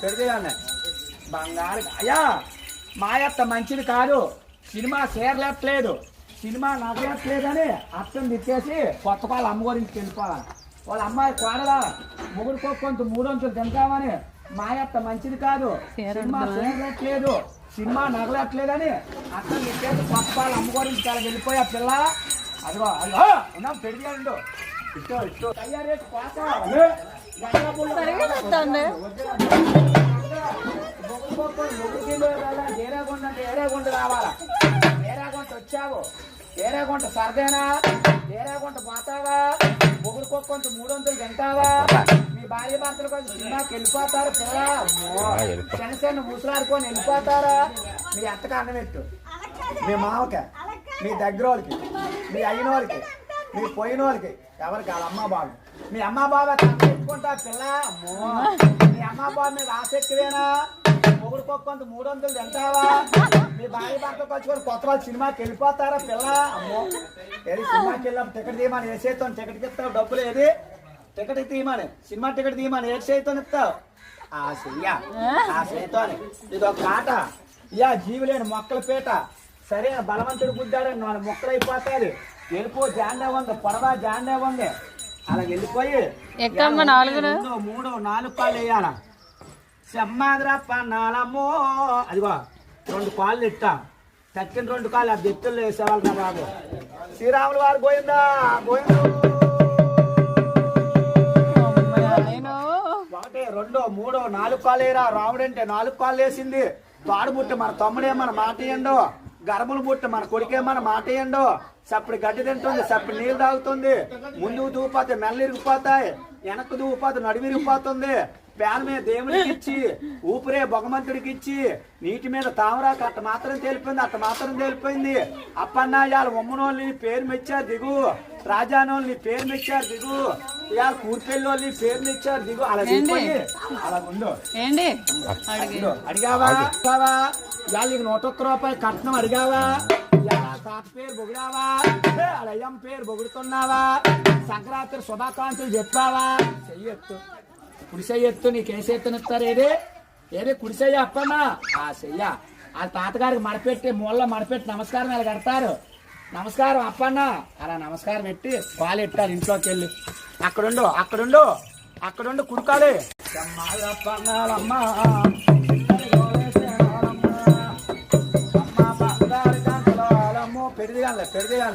పెడిదిగానే బంగారు అయ్యా మాయత్త మంచిది కాదు. సినిమా చేరలేట్లేదు, సినిమా నగలేట్లేదని అర్థం తిట్టేసి కొత్త వాళ్ళ అమ్మ గురించి వెళ్ళిపోవాలి. వాళ్ళ అమ్మాయి కోడలా మొగుడు కొంత 300 తింటామని మాయత్త మంచిది కాదు. సినిమా చేరలేట్లేదు, సినిమా నగలేట్లేదని అర్థం తిట్టేసి కొత్త వాళ్ళ అమ్మ గురించి చాలా వెళ్ళిపోయా పిల్ల. అదిగో అదిగో ఉన్నాం పెడిగాడు ఇష్టం ఇష్టం తయారీ ఏరేగుంట రావాలా. ఏరేగుంట వచ్చావు, ఏరేగుంట సరదేనా, ఏరేగుంట పోతావా, మొగుడు కొంత 300 తింటావా, మీ భార్య భర్తలు కొంచెం సినిమాకి వెళ్ళిపోతారు పిల్ల. చిన్న చిన్న ముసలాడుకొని వెళ్ళిపోతారా. మీ అత్తకి అన్నం పెట్టు, మీ మామకి, మీ దగ్గర వాళ్ళకి, మీ అయిన వాళ్ళకి, మీ పోయిన వాళ్ళకి, ఎవరికి వాళ్ళ అమ్మ బాబు. మీ అమ్మ బాబా తెచ్చుకుంటా పిల్ల. మీ అమ్మ బాబు మీద ఆసక్తివేనా, మొగుడు కొంత 300 తింటావా, మీ భార్య భర్త పంచుకొని కొత్త వాళ్ళు సినిమాకి వెళ్ళిపోతారా పిల్ల. అమ్మో ఏది సినిమాకి వెళ్ళాం టికెట్ తీయమని ఏ చేస్తాను, టికెట్కి ఇస్తావు డబ్బులు, ఏది టికెట్ తీయమని, సినిమా టికెట్ తీయమని ఏ చేస్తాను ఇస్తావు. ఆ చెయ్య ఆ చేతోని ఇది ఒక కాట. ఇయా జీవులేని మొక్కల పీట. సరే బలవంతుడు గుద్దాడని 4 మొక్కలు అయిపోతాయి. వెళ్ళిపో జాండే ఉంది, పొడవా జాండే ఉంది. అలా వెళ్ళిపోయి 2, 3, 4 కాళ్ళు వేయాల. సెమ్మాదిరప్పన్నాలమ్మో అదిగో 2 కాళ్ళు ఇట్టా. తక్కిన 2 కాళ్ళు ఆ బెత్తుల్లో వేసేవాళ్ళు కదా బాబు. శ్రీరాములు వారు పోయిందా పోయిండు. 1, 2, 3, 4 కాళ్ళు వేయరా. రాముడు అంటే 4 కాళ్ళు వేసింది. తాడు బుట్ట మన తమ్ముడే మన మాట ఏండో, గర్భలు బుట్ట మన కొడుకే మన మాట ఏండో. సప్పుడు గడ్డి తింటుంది, సప్పుడు నీళ్ళు తాగుతుంది. ముందుకు దూపోతే మెల్ల ఇరిగిపోతాయి, వెనక్కు దూపోతే నడుము ఇరిగిపోతుంది. పేన మీద దేవుడికి ఇచ్చి, ఊపిరే భగవంతుడికి ఇచ్చి, నీటి మీద తామరాకు అట్ట మాత్రం తెలిపోయింది, అట్ట మాత్రం తెలిపోయింది. అప్పన్నా ఇవాళ ఉమ్మనోళ్ళని పేరు మెచ్చారు దిగు, రాజానోళ్ళని పేరు మెచ్చారు దిగు, ఇవాళ కూర్పెళ్ళోళ్ళని పేరు మెచ్చారు దిగు. అలా దిగిపోయి అలా ఉండు. అడిగావా ఇవాళ నీకు 101 రూపాయలు కట్నం అడిగావా, తాత పేరు బొగిడావా, వాళ్ళ అయ్యమ్మ పేరు బొగుడుతున్నావా, సంక్రాంతి శుభాకాంక్షలు చెప్పావా. చెయ్యొత్తు కుడిసెయ్యొత్తు, నీకేసేత్తనిస్తారు. ఏది ఏది కుడిసెయ్య అప్పన్నా ఆ చెయ్య. ఆ తాతగారికి మడపెట్టి మూలలో మడపెట్టి నమస్కారం ఇలా కడతారు. నమస్కారం అప్పన్న అలా నమస్కారం పెట్టి పాలు ఎట్టారు ఇంట్లోకి వెళ్ళి. అక్కడుండు అక్కడుండు అక్కడుండు కుడుకాలి. అమ్మా పెడిదిగానే